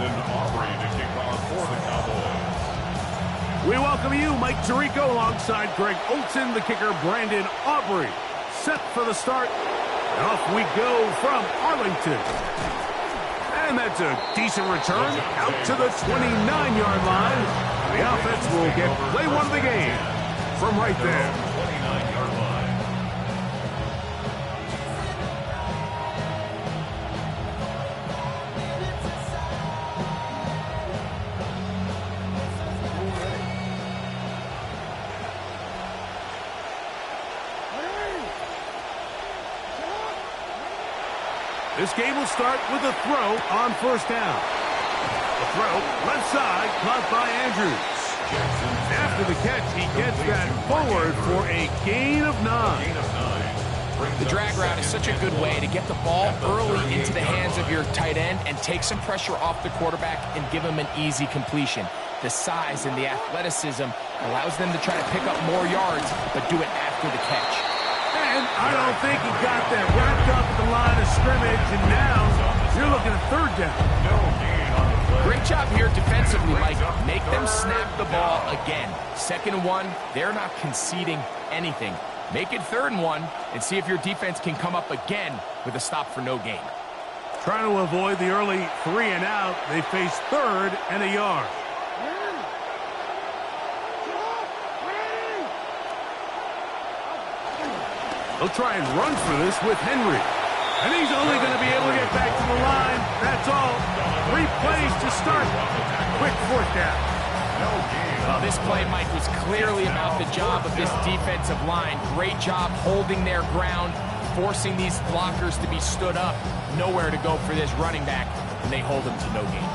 Brandon Aubrey to kick off for the Cowboys. We welcome you, Mike Tirico, alongside Greg Olson, the kicker Brandon Aubrey. Set for the start, and off we go from Arlington. And that's a decent return out to the 29-yard line. The offense will get play one of the game from right there. 29-yard line. This game will start with a throw on first down. The throw, left side, caught by Andrews. After the catch, he gets that forward for a gain of 9. The drag route is such a good way to get the ball early into the hands of your tight end and take some pressure off the quarterback and give him an easy completion. The size and the athleticism allows them to try to pick up more yards, but do it after the catch. And I don't think he got that wrapped up at the line of scrimmage, and now you're looking at third down. No gain on the play. Great job here defensively, Mike. Make them snap the ball again. 2nd and 1, they're not conceding anything. Make it 3rd and 1 and see if your defense can come up again with a stop for no gain. Trying to avoid the early 3 and out, they face 3rd and a yard. They'll try and run for this with Henry. And he's only going to be able to get back to the line. That's all. 3 plays to start. Quick 4th down. No gain. Well, this play, Mike, was clearly about the job of this defensive line. Great job holding their ground, forcing these blockers to be stood up. Nowhere to go for this running back, and they hold him to no gain.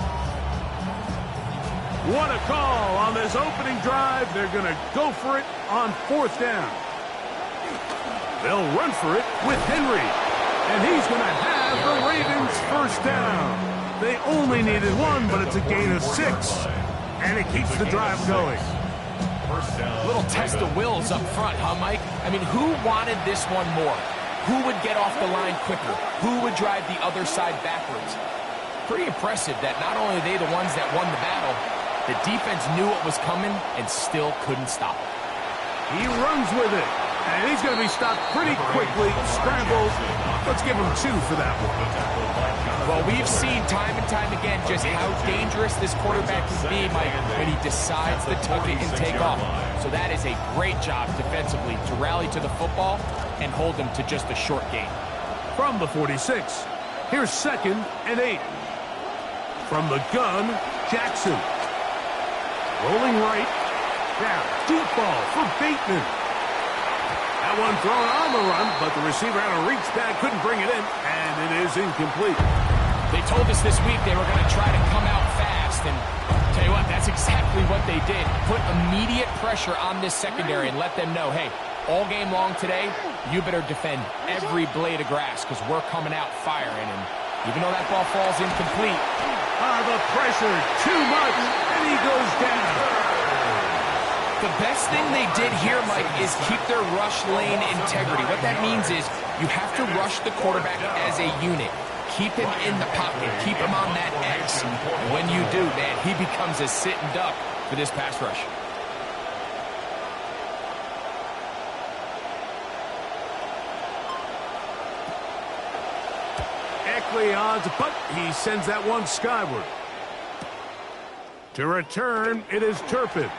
What a call on this opening drive. They're going to go for it on 4th down. They'll run for it with Henry. And he's going to have the Ravens first down. They only needed 1, but it's a gain of 6. And it keeps the drive going. First down. Little test of wills up front, huh, Mike? I mean, who wanted this one more? Who would get off the line quicker? Who would drive the other side backwards? Pretty impressive that not only are they the ones that won the battle, the defense knew what was coming and still couldn't stop it. He runs with it. And he's going to be stopped pretty quickly. Scrambled. Let's give him 2 for that one. Well, we've seen time and time again just how dangerous this quarterback can be, Mike, when he decides to tuck it and take off. So that is a great job defensively to rally to the football and hold them to just a short gain. From the 46, here's 2nd and 8. From the gun, Jackson. Rolling right. Now, deep ball for Bateman. That one thrown on the run, but the receiver had a reach back, couldn't bring it in, and it is incomplete. They told us this week they were going to try to come out fast, and tell you what, that's exactly what they did. Put immediate pressure on this secondary and let them know, hey, all game long today, you better defend every blade of grass because we're coming out firing. And even though that ball falls incomplete. The pressure, too much, and he goes down. The best thing they did here, Mike, is keep their rush lane integrity. What that means is you have to rush the quarterback as a unit. Keep him in the pocket. Keep him on that X. And when you do, man, he becomes a sitting duck for this pass rush. Eckley on to punt. He sends that one skyward. To return, it is Turpin.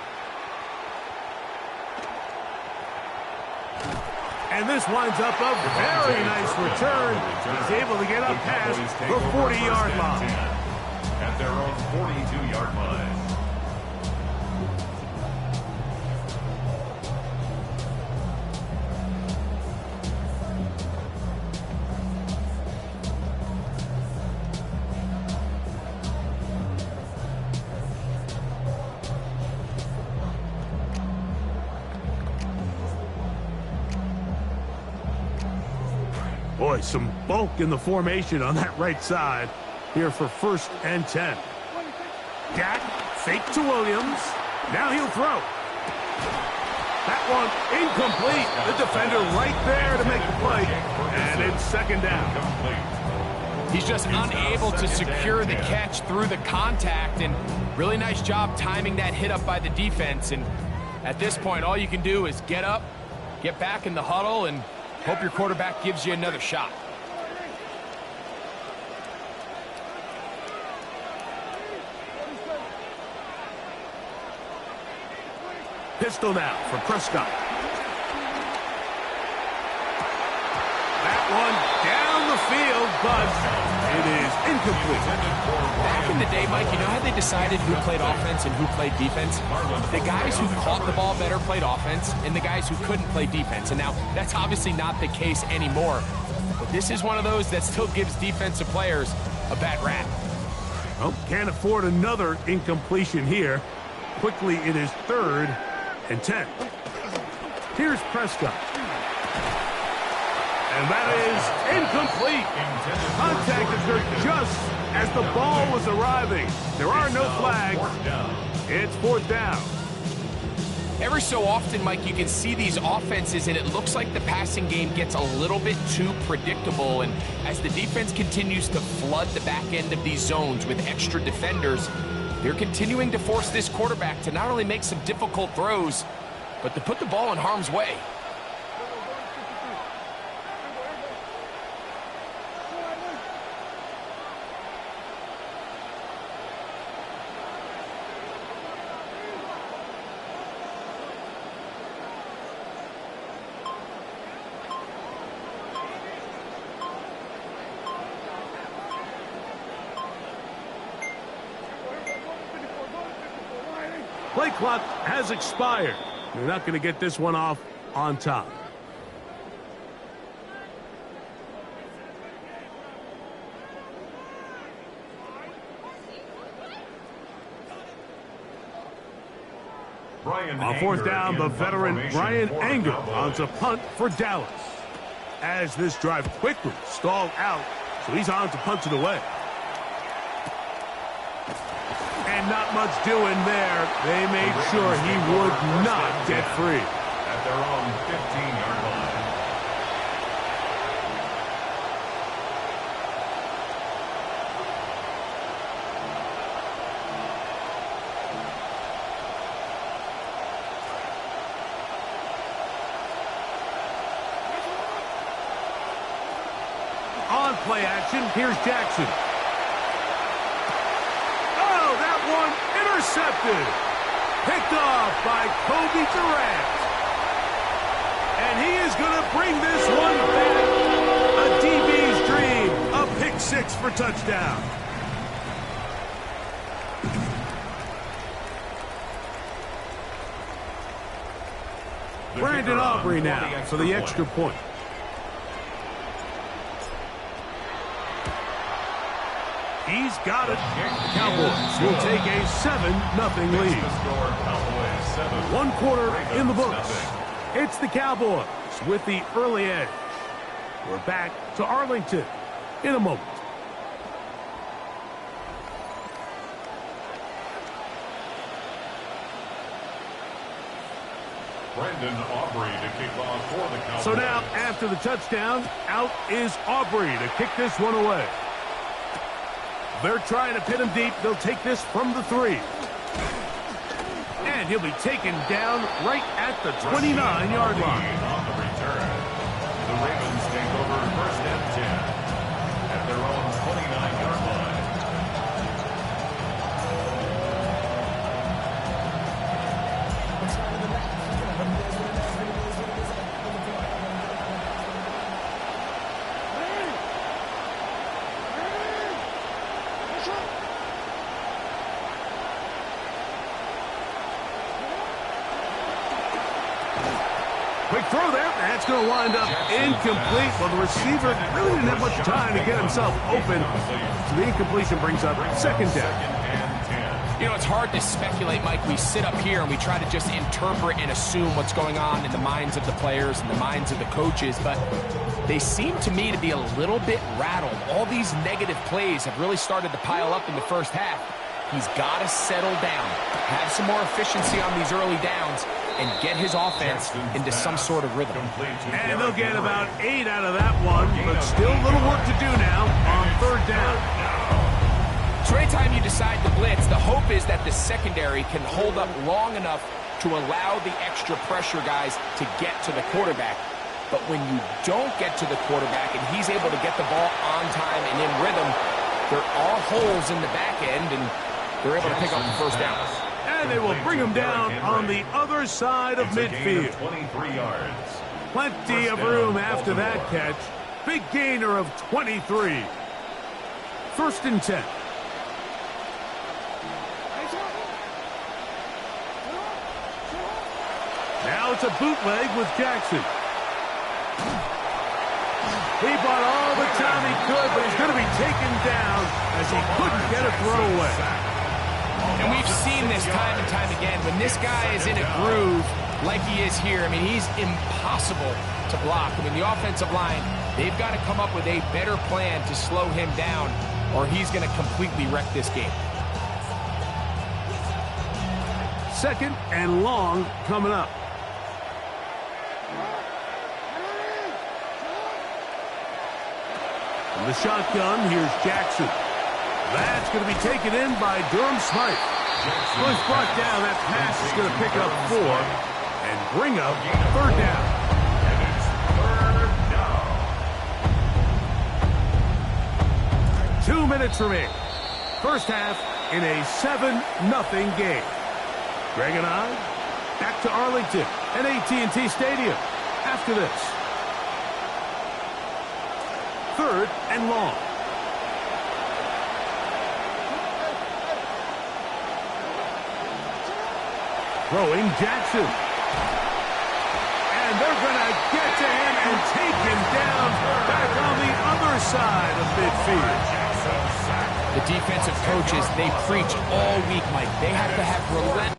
And this winds up a very nice return. He's able to get up past the 40-yard line. At their own 42-yard line. Boy, some bulk in the formation on that right side here for 1st and 10. Dak, fake to Williams. Now he'll throw. That one incomplete. The defender right there to make the play. And it's 2nd down. He's just unable to secure the catch through the contact, and really nice job timing that hit up by the defense. And at this point, all you can do is get up, get back in the huddle, and hope your quarterback gives you another shot. Pistol now for Prescott. That one down the field, but it is incomplete. Back in the day, Mike, you know how they decided who played offense and who played defense? The guys who caught the ball better played offense, and the guys who couldn't play defense. And now, that's obviously not the case anymore. But this is one of those that still gives defensive players a bad rap. Well, can't afford another incompletion here. Quickly, it is 3rd and 10. Here's Prescott. And that is incomplete. Contact occurred just as the ball was arriving. There are no flags. It's 4th down. Every so often, Mike, you can see these offenses, and it looks like the passing game gets a little bit too predictable. And as the defense continues to flood the back end of these zones with extra defenders, they're continuing to force this quarterback to not only make some difficult throws, but to put the ball in harm's way. Play clock has expired. They're not going to get this one off on top. On 4th down, the veteran Bryan Anger on to punt for Dallas. As this drive quickly stalled out, so he's on to punt it away. And not much doing there. They made sure he would not get free. At their own 15-yard line. On play action, here's Jackson. One intercepted. Picked off by Kobe Durant. And he is going to bring this one back. A DB's dream. A pick 6 for touchdown. Brandon Aubrey now for the extra point. He's got it. Cowboys will take a 7-0 lead. 1 quarter in the books. It's the Cowboys with the early edge. We're back to Arlington in a moment. Brandon Aubrey to kick off for the Cowboys. So now, after the touchdown, out is Aubrey to kick this one away. They're trying to pin him deep. They'll take this from the 3. And he'll be taken down right at the 29-yard line. On the return, the Ravens take over 1st and 10 at their own 29-yard line. Quick throw there. That's going to wind up incomplete. Well, the receiver really didn't have much time to get himself open. So the incompletion brings up 2nd down. You know, it's hard to speculate, Mike. We sit up here and we try to just interpret and assume what's going on in the minds of the players and the minds of the coaches, but they seem to me to be a little bit rattled. All these negative plays have really started to pile up in the first half. He's got to settle down, have some more efficiency on these early downs, and get his offense into some sort of rhythm. And they'll get about 8 out of that one, but still a little work to do now on third down. So anytime you decide to blitz, the hope is that the secondary can hold up long enough to allow the extra pressure guys to get to the quarterback. But when you don't get to the quarterback and he's able to get the ball on time and in rhythm, there are holes in the back end, and they're able to pick up the first down. And they will bring him down on the other side of midfield. 23 yards. Plenty of room after that catch. Big gainer of 23. First and 10. Now it's a bootleg with Jackson. He bought all the time he could, but he's going to be taken down as he couldn't get a throwaway. And we've seen this time and time again. When this guy is in a groove like he is here, I mean, he's impossible to block. I mean, the offensive line, they've got to come up with a better plan to slow him down, or he's going to completely wreck this game. Second and long coming up. From the shotgun, here's Jackson. That's going to be taken in by Durham Smythe. Push brought down. That pass is going to pick up 4 and bring up third down. And it's third down. 2 minutes remaining. First half in a 7-0 game. Greg and I back to Arlington and AT&T Stadium after this. Third and long. Throwing Jackson. And they're going to get to him and take him down back on the other side of midfield. The defensive coaches, they preach all week, Mike. They have to have relentless